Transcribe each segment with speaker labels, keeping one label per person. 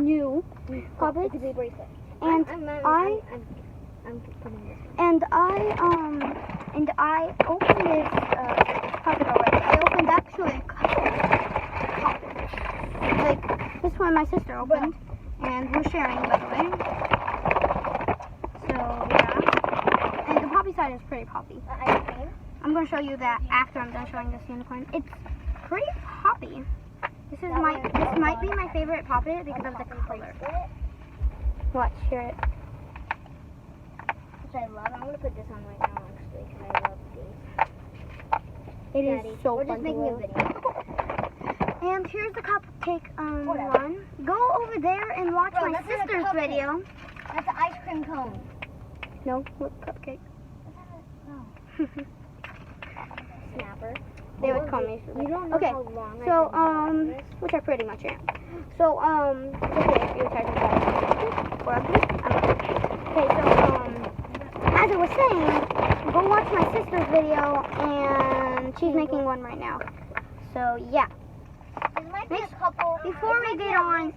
Speaker 1: new puppets.
Speaker 2: It's a bracelet.
Speaker 1: And
Speaker 2: I'm putting this one.
Speaker 1: and I opened this puppet already. I opened actually a couple puppets. Like this one my sister opened, and we're sharing, by the way. So yeah, and the poppy side is pretty poppy.
Speaker 2: Ice cream.
Speaker 1: I'm gonna show you that after I'm done showing this unicorn. It's pretty poppy. This might be my favorite poppet because of the color. Watch, hear it.
Speaker 2: Which I love. I'm gonna put this on right now, actually, because I love these.
Speaker 1: It
Speaker 2: Daddy,
Speaker 1: is so
Speaker 2: we're
Speaker 1: fun
Speaker 2: just making
Speaker 1: to
Speaker 2: a
Speaker 1: love.
Speaker 2: video.
Speaker 1: And here's the cupcake
Speaker 2: Whatever.
Speaker 1: one. Go over there and watch
Speaker 2: Bro,
Speaker 1: my
Speaker 2: that's not a
Speaker 1: sister's
Speaker 2: cupcake.
Speaker 1: video.
Speaker 2: That's an ice cream cone.
Speaker 1: No, what cupcake?
Speaker 2: No. Snapper.
Speaker 1: They would call me.
Speaker 2: You don't know
Speaker 1: Okay,
Speaker 2: how long
Speaker 1: so
Speaker 2: I've been doing this.
Speaker 1: which I pretty much am. So okay, if you're typing that. Okay, so as I was saying, go watch my sister's video, and she's making one right now. So yeah.
Speaker 2: There might be a couple.
Speaker 1: Before we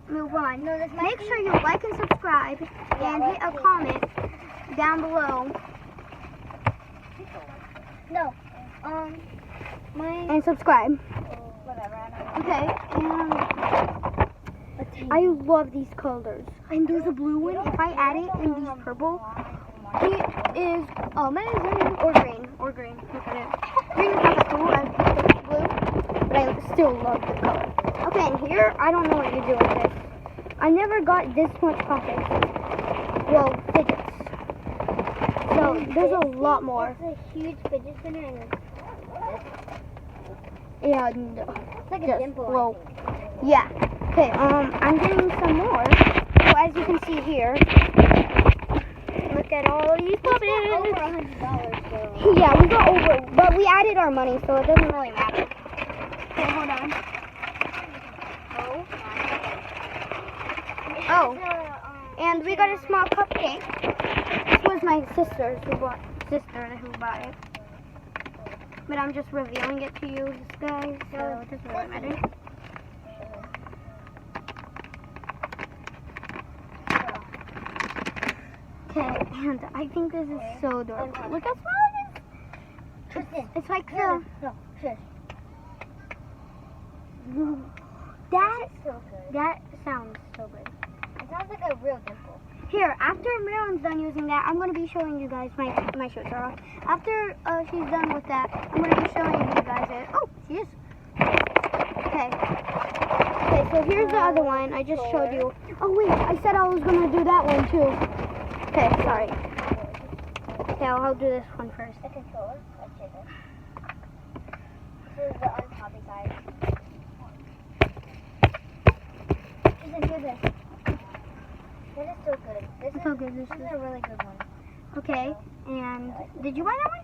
Speaker 1: move on,
Speaker 2: No, this might
Speaker 1: make
Speaker 2: be-
Speaker 1: sure you like and subscribe, and hit a comment down below,
Speaker 2: No. Mine.
Speaker 1: and subscribe.
Speaker 2: Whatever. I don't
Speaker 1: Okay, and
Speaker 2: know.
Speaker 1: I love these colors. And there's a blue one. If I add it in these purple, it is amazing. Or green. Look at it. Green is not that cool as blue, but I still love the color. Okay, and here, I don't know what you do with this. I never got this much pockets. Well, fidgets. So, there's a lot more.
Speaker 2: It's a huge fidget spinner and
Speaker 1: And,
Speaker 2: it's like a
Speaker 1: just,
Speaker 2: dimple.
Speaker 1: well, yeah. Okay, I'm getting some more. So, as you can see here, look at all these
Speaker 2: Over
Speaker 1: puppets.
Speaker 2: $100, so.
Speaker 1: Yeah, we got over, but we added our money, so it doesn't really matter. Okay, hold on. Oh, and we got a small cupcake. This was my sister who bought it. But I'm just revealing it to you guys, so it doesn't really matter. Okay, and I think this is so adorable. Look how small it is.
Speaker 2: Tristan.
Speaker 1: It's like
Speaker 2: No, shush. So good.
Speaker 1: that sounds so good.
Speaker 2: It sounds like a real dimple.
Speaker 1: Here, after Marilyn's done using that, I'm going to be showing you guys my shirts are off. After she's done with that, I'm going to be showing you guys it. Oh, she is. Okay. Okay, so here's the other one. I just showed you. Oh, wait, I said I was going to do that one, too. Okay, sorry. Okay, I'll do this one first.
Speaker 2: The controller. Let's check it. This is the unpoppy side. Tristan, do this. This is so good. This is
Speaker 1: So good, this
Speaker 2: a really good one.
Speaker 1: Okay, and did you buy that one?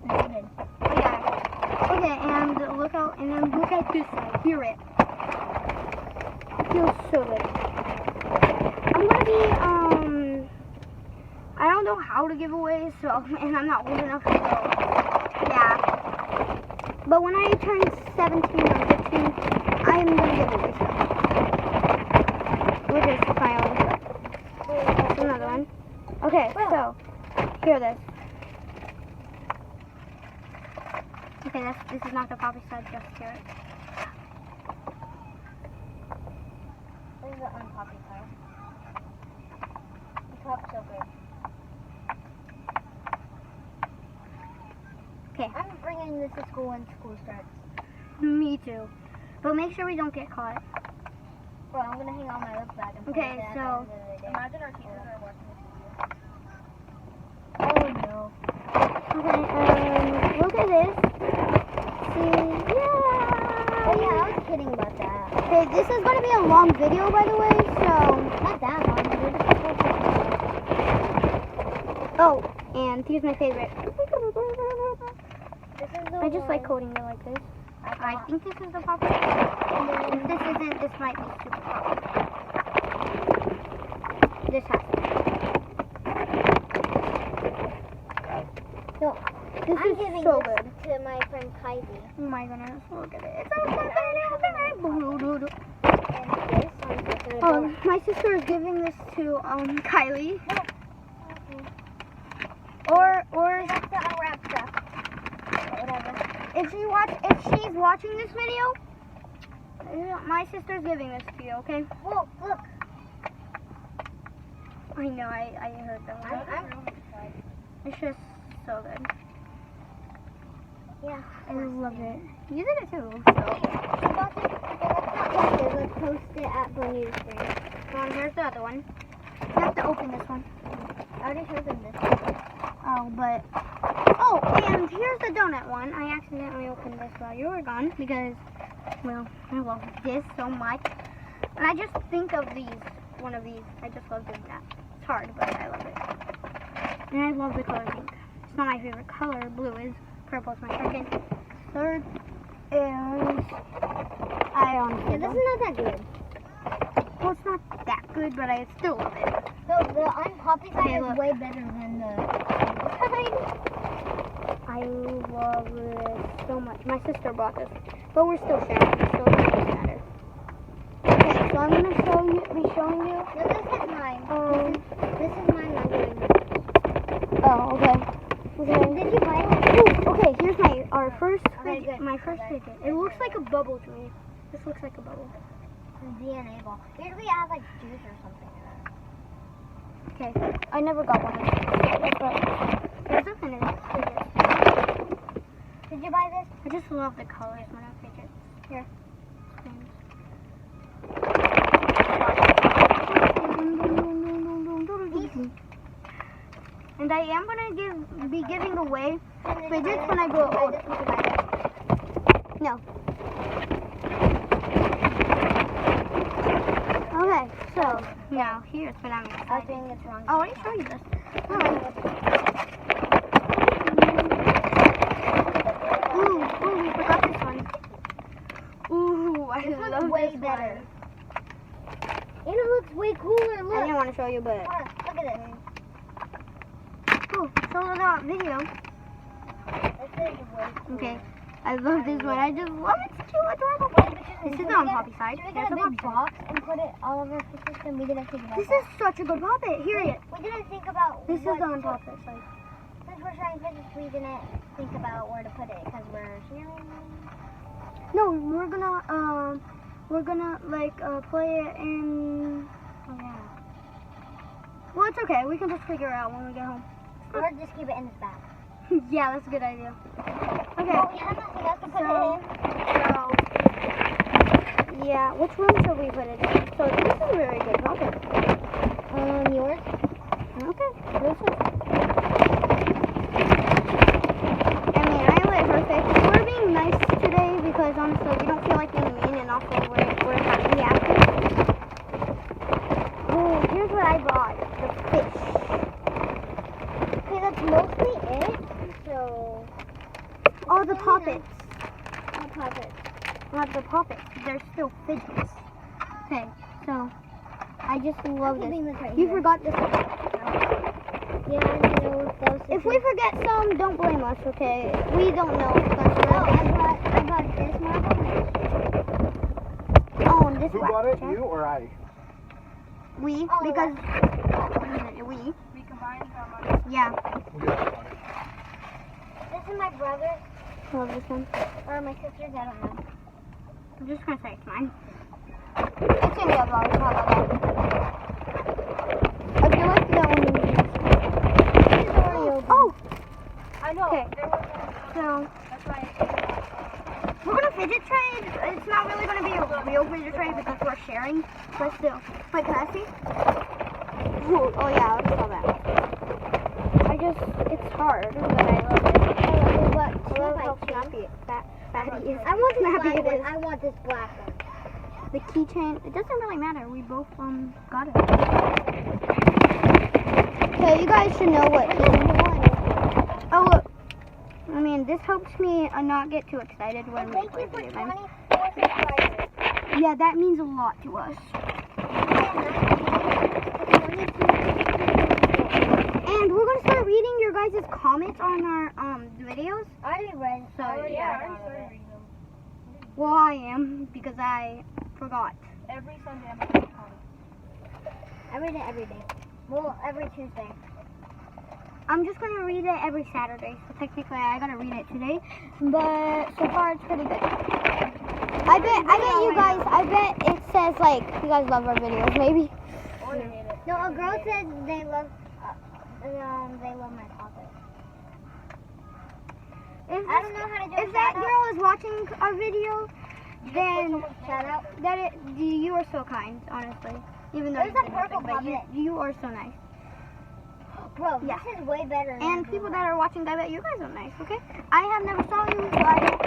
Speaker 2: I did.
Speaker 1: Yeah. Okay, and look out, and then look at this side. Hear it. It feels so good. I'm gonna be, I don't know how to give away, so, and I'm not old enough to go. Yeah. But when I turn 17 or 15, I'm gonna give away stuff. Which is finally stuff. That's another one. Okay, so, hear this. Okay, this is not the poppy side, just hear it.
Speaker 2: This is the unpoppy side. The top's so good.
Speaker 1: Okay.
Speaker 2: I'm bringing this to school when school starts.
Speaker 1: Me too. But make sure we don't get caught.
Speaker 2: Bro, I'm gonna hang on my lip bag and
Speaker 1: Okay,
Speaker 2: put it
Speaker 1: so-
Speaker 2: imagine our teachers are watching this video. Oh no.
Speaker 1: Okay, look at this. See, yeah.
Speaker 2: Oh yeah, I was kidding about that.
Speaker 1: Okay, this is going to be a long video, by the way, so...
Speaker 2: Not that long, but we're just
Speaker 1: Oh, and here's my favorite.
Speaker 2: This is the
Speaker 1: I just like
Speaker 2: one
Speaker 1: coating it like this. I
Speaker 2: got.
Speaker 1: think this is the poppy. If this isn't, this might be super poppy. This has to be.
Speaker 2: No,
Speaker 1: This
Speaker 2: I'm
Speaker 1: is
Speaker 2: giving
Speaker 1: so
Speaker 2: this
Speaker 1: good.
Speaker 2: to my friend Kylie.
Speaker 1: Oh my goodness, look at it. It's so good.
Speaker 2: And this on purpose.
Speaker 1: My sister is giving this to Kylie. Or
Speaker 2: We have to unwrap stuff. Whatever.
Speaker 1: if she's watching this video, my sister's giving this to you, okay?
Speaker 2: Whoa, look.
Speaker 1: I know, I heard that. It's just so good.
Speaker 2: Yeah.
Speaker 1: I love it. You did it too.
Speaker 2: Let's post it at Bonnie's screen.
Speaker 1: Here's the other one. You have to open this one.
Speaker 2: I already showed them this.
Speaker 1: Oh, and here's the donut one. I accidentally opened this while you were gone because, well, I love this so much. And I just think of one of these. I just love doing that. It's hard, but I love it. And I love the color pink. It's not my favorite color. Blue is. Purple's my second. Third is, I honestly
Speaker 2: Yeah, this is not that good.
Speaker 1: Well, it's not that good, but I still love it.
Speaker 2: So the unpoppy side
Speaker 1: Okay,
Speaker 2: is
Speaker 1: look.
Speaker 2: way better than the side.
Speaker 1: I love this so much. My sister bought this, but we're still sharing. It still doesn't matter. Okay, so I'm gonna be showing you.
Speaker 2: No, this is mine. This is mine. I'm doing.
Speaker 1: Oh, okay.
Speaker 2: Did you buy it?
Speaker 1: Ooh, okay, here's our first
Speaker 2: Okay,
Speaker 1: fidget.
Speaker 2: good.
Speaker 1: My first fidget. It looks like a bubble to me. This looks like a bubble.
Speaker 2: DNA ball. Usually it has like juice or something in it.
Speaker 1: Okay, I never got one of these. But here's a fidget.
Speaker 2: Did you buy this?
Speaker 1: I just love the colors when I fidget. Here. And I am gonna be giving away fidgets when I grow older. No. Okay, so now here's what I'm
Speaker 2: I
Speaker 1: excited.
Speaker 2: think it's wrong.
Speaker 1: Oh, I already showed you this. Alright. Ooh, we forgot this one. Ooh, I
Speaker 2: This
Speaker 1: love
Speaker 2: one's way
Speaker 1: this
Speaker 2: better.
Speaker 1: one.
Speaker 2: And it looks way cooler.
Speaker 1: I
Speaker 2: Look.
Speaker 1: didn't want to show you, but
Speaker 2: Look at this.
Speaker 1: cool. So the video.
Speaker 2: This is way cooler.
Speaker 1: Okay, I love this one. I just love it. It's too adorable. This is on Poppy side.
Speaker 2: Should we
Speaker 1: There's
Speaker 2: get
Speaker 1: a
Speaker 2: a big
Speaker 1: Poppy side.
Speaker 2: box and put it all over pictures and we didn't think about
Speaker 1: This
Speaker 2: that.
Speaker 1: is such a good Poppet. Here it is.
Speaker 2: We didn't think about
Speaker 1: This is
Speaker 2: what
Speaker 1: on
Speaker 2: to-
Speaker 1: Poppet side.
Speaker 2: Since we're trying fidgets, we didn't think about where to put it because we're sharing.
Speaker 1: No, we're gonna like play it in.
Speaker 2: Oh yeah.
Speaker 1: Well, it's okay. We can just figure it out when we get home.
Speaker 2: Or just keep it in this bag.
Speaker 1: Yeah, that's a good idea. Okay.
Speaker 2: Well, we have nothing else to put it in.
Speaker 1: So, yeah, which room should we put it in? So this is a very good Poppet.
Speaker 2: Yours?
Speaker 1: Okay, this is. I mean, I lit her face. We're being nice today because honestly, we don't feel like being mean, and also we're not reacting. Oh, here's what I bought: the fish.
Speaker 2: Okay, that's mostly it. So.
Speaker 1: Oh, the Poppets.
Speaker 2: I'll pop it.
Speaker 1: Not the Poppets. They're still fidgets. Okay, so I just love this.
Speaker 2: Keeping this right
Speaker 1: You
Speaker 2: here.
Speaker 1: forgot this one.
Speaker 2: Yeah, I know. That was
Speaker 1: If we forget some, don't blame us, okay? We don't know. That's
Speaker 2: Oh,
Speaker 1: really
Speaker 2: I got this marble.
Speaker 1: Oh, and this
Speaker 3: Who
Speaker 1: black
Speaker 3: bought it?
Speaker 1: check.
Speaker 3: You or I?
Speaker 1: We,
Speaker 2: Oh,
Speaker 1: because we. Yeah,
Speaker 3: We both bought it.
Speaker 2: This is my brother's
Speaker 1: love this one.
Speaker 2: or my sister's. I don't know.
Speaker 1: I'm just gonna say it's mine. It's in the other one. Not that one. I feel like that one.
Speaker 2: This is already open.
Speaker 1: Oh,
Speaker 2: I know.
Speaker 1: okay. So
Speaker 2: That's right.
Speaker 1: we're gonna fidget trade. It's not really gonna be a real fidget trade because we're sharing, but still. Wait, can I see? Ooh, oh yeah, I saw that. It's hard, but I love it. I love how snappy fatty is.
Speaker 2: I want this
Speaker 1: snappy
Speaker 2: black
Speaker 1: it
Speaker 2: one.
Speaker 1: is.
Speaker 2: I want this black one.
Speaker 1: The keychain, it doesn't really matter. We both got it. Okay, you guys should know what. Oh look. I mean, this helps me not get too excited when we
Speaker 2: Thank
Speaker 1: play
Speaker 2: you for
Speaker 1: video
Speaker 2: 24
Speaker 1: games.
Speaker 2: subscribers.
Speaker 1: Yeah, that means a lot to us. And we're gonna start reading your guys' comments on our videos.
Speaker 2: I already read.
Speaker 1: So,
Speaker 2: I already
Speaker 1: yeah.
Speaker 2: read all of it.
Speaker 1: Well, I am because I forgot.
Speaker 4: Every Sunday I'm going to comment.
Speaker 2: I read it every day. Well, every Tuesday.
Speaker 1: I'm just gonna read it every Saturday. So technically, I gotta read it today. But so far, it's pretty good. I bet it says like you guys love our videos, maybe.
Speaker 2: Or they hate it. No, a girl said they love my topic. I don't know how to do it.
Speaker 1: If that girl is watching our video, then
Speaker 2: shout out.
Speaker 1: You are so kind, honestly. Even though
Speaker 2: There's a purple
Speaker 1: but you are so nice.
Speaker 2: Bro,
Speaker 1: Yeah.
Speaker 2: this is way better.
Speaker 1: And people that are watching, I bet you guys are nice, okay? I have never saw you, so I don't.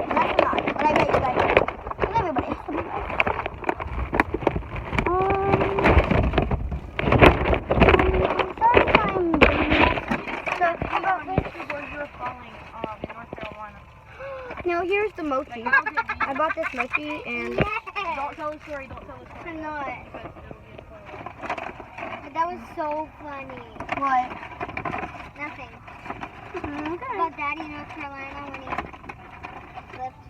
Speaker 1: That's not. But I bet you guys are. Because everybody has to be nice. Sorry if I'm so
Speaker 3: How about YouTube where you were following North Carolina?
Speaker 1: No, here's the mochi. I bought this mochi and
Speaker 3: Don't tell the story, don't tell the story.
Speaker 2: I'm not. But that was so funny.
Speaker 1: what?
Speaker 2: Nothing.
Speaker 1: Okay.
Speaker 2: About Daddy in North Carolina when he lived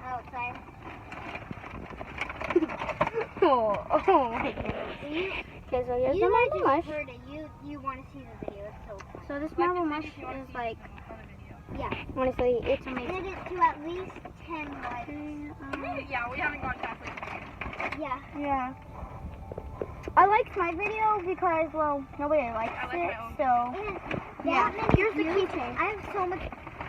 Speaker 2: outside.
Speaker 1: Oh my goodness. Okay, so here's the
Speaker 2: You
Speaker 1: marble
Speaker 2: might
Speaker 1: mush.
Speaker 2: just heard it. You want to see the video. It's so fun.
Speaker 1: So this marble mush is like,
Speaker 2: Yeah.
Speaker 1: honestly, it's
Speaker 2: Get
Speaker 1: amazing.
Speaker 2: it to at least 10 likes.
Speaker 3: Yeah, we haven't gone halfway.
Speaker 2: Yeah.
Speaker 1: Yeah. I liked my video because, well, nobody likes
Speaker 3: I like
Speaker 1: it,
Speaker 3: my own.
Speaker 1: so,
Speaker 2: And
Speaker 1: yeah.
Speaker 2: that many
Speaker 1: Here's the
Speaker 2: views,
Speaker 1: keychain.
Speaker 2: I have so much.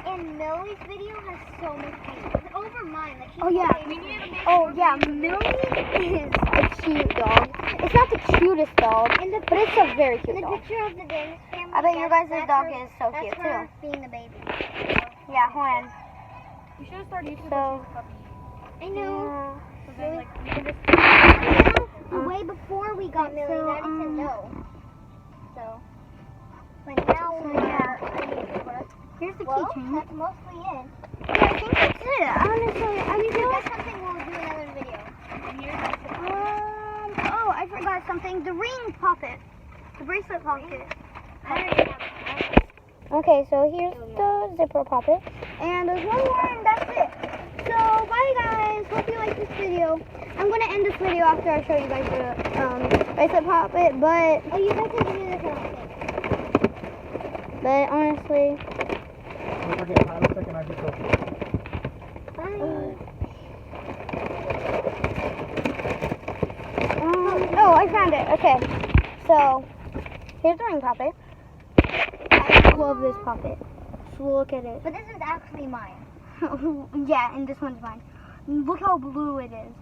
Speaker 2: And Millie's video has so much views. It's over mine. Like,
Speaker 1: Oh, yeah.
Speaker 3: We need to make
Speaker 1: Oh, yeah, Millie is a cute dog. It's not the cutest dog,
Speaker 2: And the
Speaker 1: but it's a very cute
Speaker 2: the
Speaker 1: dog.
Speaker 2: picture of the Dennis family.
Speaker 1: I bet your guys'
Speaker 2: that's
Speaker 1: dog
Speaker 2: her-
Speaker 1: is so
Speaker 2: that's
Speaker 1: cute,
Speaker 2: her
Speaker 1: too.
Speaker 2: being the baby.
Speaker 1: Yeah, hold on.
Speaker 3: We should have started YouTube
Speaker 1: So-
Speaker 3: when she was a puppy.
Speaker 2: I know.
Speaker 3: So then, like, we can just...
Speaker 2: Way before we got Millie,
Speaker 1: So,
Speaker 2: Daddy said no. So, but now
Speaker 1: So,
Speaker 2: we're
Speaker 1: yeah.
Speaker 2: a YouTuber.
Speaker 1: Here's the
Speaker 2: Well,
Speaker 1: keychain.
Speaker 2: that's mostly it.
Speaker 1: Yeah, I think that's it. Honestly, I
Speaker 2: If
Speaker 1: feel
Speaker 2: that's something, we'll do another video.
Speaker 3: And here's the...
Speaker 1: oh, I forgot something. The ring poppet. The bracelet pocket.
Speaker 2: I already have
Speaker 1: Okay, so here's the zipper poppet. And there's one more and that's it. So, bye guys. Hope you like this video. I'm going to end this video after I show you guys the bracelet poppet, but
Speaker 2: Oh, you guys can do this one.
Speaker 1: honestly,
Speaker 4: Don't forget, title second ID social.
Speaker 1: oh, I found it. Okay, so here's the ring poppet. I love this poppet. Just look at it.
Speaker 2: But this is actually mine.
Speaker 1: Yeah, and this one's mine. Look how blue it is.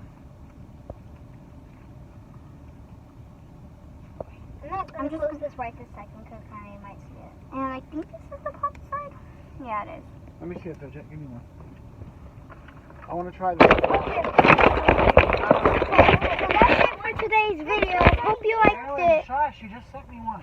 Speaker 2: I'm just close this right this second because Kanye might see it.
Speaker 1: And I think this is the pop side. Yeah, it is.
Speaker 4: Let me see it, Fidget. Give me one. I want to try this.
Speaker 1: Okay, so that's it for today's video. Hope you liked
Speaker 4: Aaron,
Speaker 1: it.
Speaker 4: shush, you just sent me one.